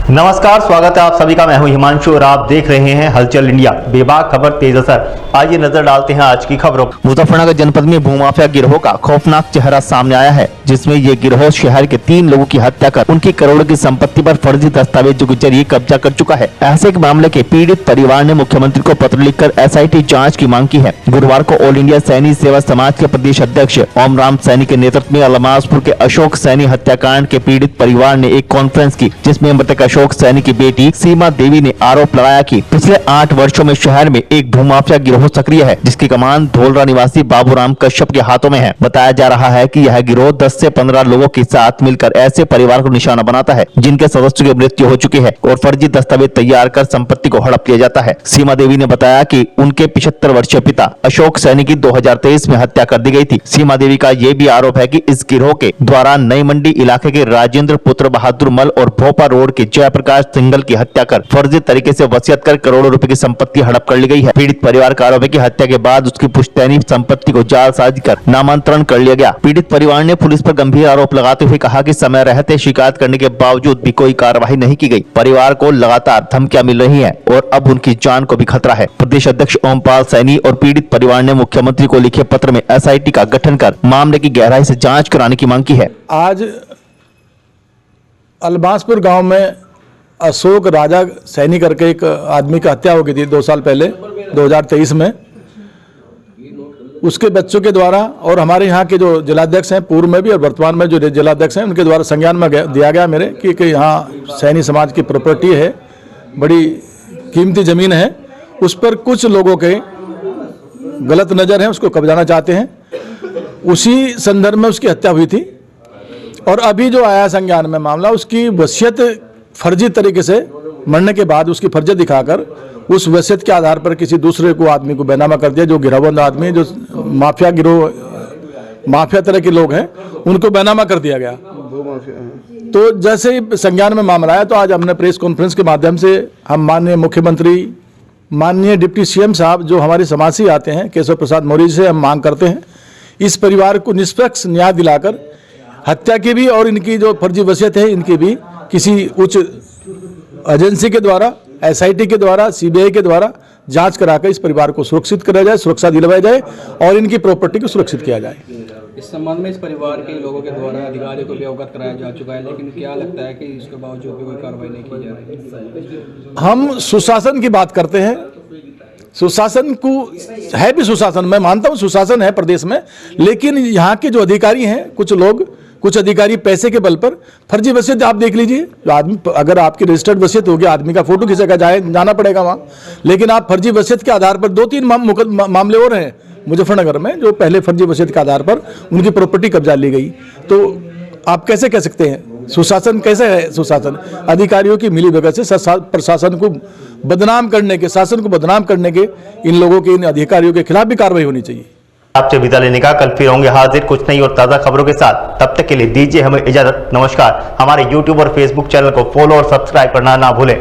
नमस्कार, स्वागत है आप सभी का। मैं हूं हिमांशु और आप देख रहे हैं हलचल इंडिया। बेबाक खबर तेज असर। आइए नजर डालते हैं आज की खबरों। मुजफ्फरनगर जनपद में भूमाफिया गिरोह का खौफनाक चेहरा सामने आया है, जिसमें ये गिरोह शहर के 3 लोगों की हत्या कर उनकी करोड़ों की संपत्ति पर फर्जी दस्तावेजों के जरिए कब्जा कर चुका है। ऐसे एक मामले के पीड़ित परिवार ने मुख्यमंत्री को पत्र लिखकर SIT जाँच की मांग की है। गुरुवार को ऑल इंडिया सैनी सेवा समाज के प्रदेश अध्यक्ष ओम राम सैनी के नेतृत्व में अलमासपुर के अशोक सैनी हत्याकांड के पीड़ित परिवार ने एक कॉन्फ्रेंस की, जिसमें मृतक अशोक सैनी की बेटी सीमा देवी ने आरोप लगाया कि पिछले 8 वर्षों में शहर में एक भूमाफिया गिरोह सक्रिय है, जिसकी कमान धोलरा निवासी बाबूराम कश्यप के हाथों में है। बताया जा रहा है कि यह गिरोह 10 से 15 लोगों के साथ मिलकर ऐसे परिवार को निशाना बनाता है जिनके सदस्यों की मृत्यु हो चुकी है और फर्जी दस्तावेज तैयार कर संपत्ति को हड़प लिया जाता है। सीमा देवी ने बताया कि उनके 75 वर्षीय पिता अशोक सैनी की 2023 में हत्या कर दी गई थी। सीमा देवी का ये भी आरोप है कि इस गिरोह के द्वारा नई मंडी इलाके के राजेंद्र पुत्र बहादुर मल और भोपा रोड के जयप्रकाश सिंगल की हत्या कर फर्जी तरीके से वसीयत कर करोड़ों रुपए की संपत्ति हड़प कर ली गई है। पीड़ित परिवार का आरोप है कि हत्या के बाद उसकी पुश्तैनी संपत्ति को जालसाजी कर नामांतरण कर लिया गया। पीड़ित परिवार ने पुलिस पर गंभीर आरोप लगाते हुए कहा कि समय रहते शिकायत करने के बावजूद भी कोई कार्रवाई नहीं की गई। परिवार को लगातार धमकियां मिल रही है और अब उनकी जान को भी खतरा है। प्रदेश अध्यक्ष ओमपाल सैनी और पीड़ित परिवार ने मुख्यमंत्री को लिखे पत्र में SIT का गठन कर मामले की गहराई से जांच कराने की मांग की है। आज अलमासपुर गांव में अशोक राजा सैनी करके एक आदमी की हत्या हो गई थी 2 साल पहले 2023 में। उसके बच्चों के द्वारा और हमारे यहाँ के जो जिलाध्यक्ष हैं, पूर्व में भी और वर्तमान में जो जिलाध्यक्ष हैं, उनके द्वारा संज्ञान में दिया गया मेरे कि यहाँ सैनी समाज की प्रॉपर्टी है, बड़ी कीमती ज़मीन है, उस पर कुछ लोगों के गलत नज़र है, उसको कब्जाना चाहते हैं। उसी संदर्भ में उसकी हत्या हुई थी और अभी जो आया संज्ञान में मामला, उसकी वसीयत फर्जी तरीके से मरने के बाद उसकी फर्जियत दिखाकर उस वसीयत के आधार पर किसी दूसरे को आदमी को बेनामा कर दिया। जो गिरोहबंद आदमी, जो माफिया तरह के लोग हैं, उनको बेनामा कर दिया गया। तो जैसे ही संज्ञान में मामला आया तो आज हमने प्रेस कॉन्फ्रेंस के माध्यम से हम माननीय मुख्यमंत्री, माननीय डिप्टी CM साहब जो हमारे समाज से आते हैं, केशव प्रसाद मौर्य से हम मांग करते हैं इस परिवार को निष्पक्ष न्याय दिलाकर हत्या की भी और इनकी जो फर्जी वसीयत है इनकी भी किसी उच्च एजेंसी के द्वारा, SIT के द्वारा, CBI के द्वारा जांच कराकर इस परिवार को सुरक्षित कराया जाए, सुरक्षा दिलवाई जाए और इनकी प्रॉपर्टी को सुरक्षित किया जाए। इस संबंध में इस परिवार के लोगों के द्वारा अधिकारियों को भी अवगत कराया जा चुका है, लेकिन क्या लगता है कि इसके बावजूद भी कोई कार्रवाई नहीं की जा रही है? हम सुशासन की बात करते हैं, सुशासन को है भी सुशासन, मैं मानता हूँ सुशासन है प्रदेश में, लेकिन यहाँ के जो अधिकारी हैं, कुछ अधिकारी पैसे के बल पर फर्जी वसीयत आप देख लीजिए। जो आदमी, अगर आपकी रजिस्टर्ड वसीयत होगी, आदमी का फोटो खींचेगा, जाना पड़ेगा वहाँ, लेकिन आप फर्जी वसीयत के आधार पर 2-3 मामले और हैं मुजफ्फरनगर में, जो पहले फर्जी वसीयत के आधार पर उनकी प्रॉपर्टी कब्जा ली गई। तो आप कैसे कह सकते हैं सुशासन? कैसे है सुशासन? अधिकारियों की मिलीभगत से प्रशासन को बदनाम करने के, शासन को बदनाम करने के इन लोगों के, इन अधिकारियों के खिलाफ भी कार्रवाई होनी चाहिए। आपसे विदा लेने का, कल फिर होंगे हाजिर कुछ नई और ताज़ा खबरों के साथ। तब तक के लिए दीजिए हमें इजाजत। नमस्कार। हमारे YouTube और Facebook चैनल को फॉलो और सब्सक्राइब करना ना भूलें।